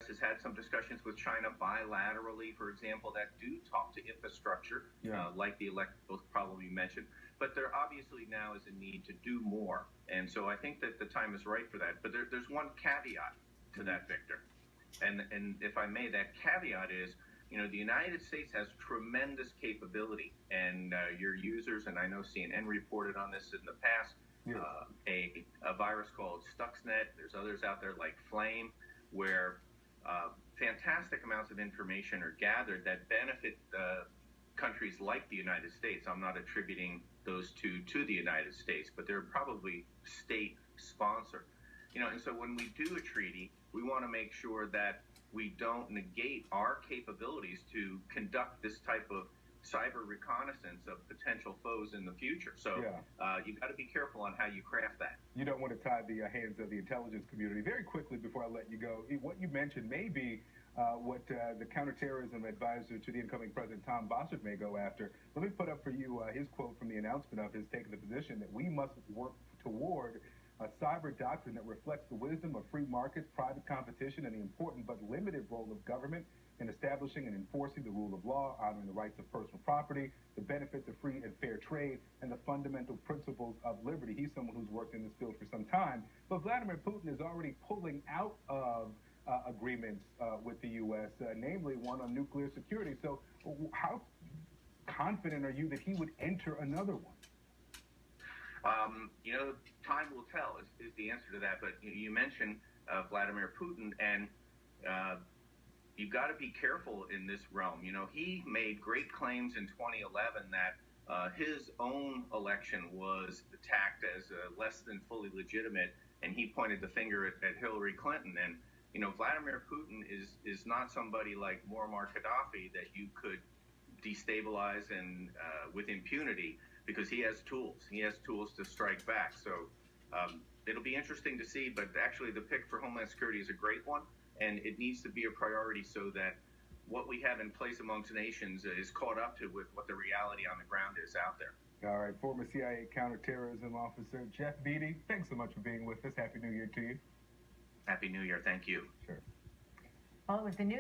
has had some discussions with China bilaterally, for example, that do talk to infrastructure, like the electrical problem you mentioned. But there obviously now is a need to do more. And so I think that the time is right for that. But there's one caveat to that, Victor. And if I may, that caveat is, the United States has tremendous capability, and your users, and I know CNN reported on this in the past, a virus called Stuxnet. There's others out there like Flame, where fantastic amounts of information are gathered that benefit countries like the United States. I'm not attributing those two to the United States, but they're probably state-sponsored. And so when we do a treaty, we want to make sure that we don't negate our capabilities to conduct this type of cyber reconnaissance of potential foes in the future. So you've got to be careful on how you craft that. You don't want to tie the hands of the intelligence community. Very quickly before I let you go, what you mentioned may be what the counterterrorism advisor to the incoming president, Tom Bossert, may go after. Let me put up for you his quote from the announcement of his taking the position that we must work toward a cyber doctrine that reflects the wisdom of free markets, private competition, and the important but limited role of government in establishing and enforcing the rule of law, honoring the rights of personal property, the benefits of free and fair trade, and the fundamental principles of liberty. He's someone who's worked in this field for some time. But Vladimir Putin is already pulling out of agreements with the U.S., namely one on nuclear security. So how confident are you that he would enter another one? Time will tell is the answer to that. But you mentioned Vladimir Putin, and you've got to be careful in this realm. He made great claims in 2011 that his own election was attacked as less than fully legitimate, and he pointed the finger at Hillary Clinton. And Vladimir Putin is not somebody like Muammar Gaddafi that you could destabilize and with impunity, because he has tools. He has tools to strike back. So it'll be interesting to see, but actually the pick for Homeland Security is a great one, and it needs to be a priority so that what we have in place amongst nations is caught up to with what the reality on the ground is out there. All right, former CIA counterterrorism officer Jeff Beatty, thanks so much for being with us. Happy New Year to you. Happy New Year. Thank you. Sure. Well, it was the new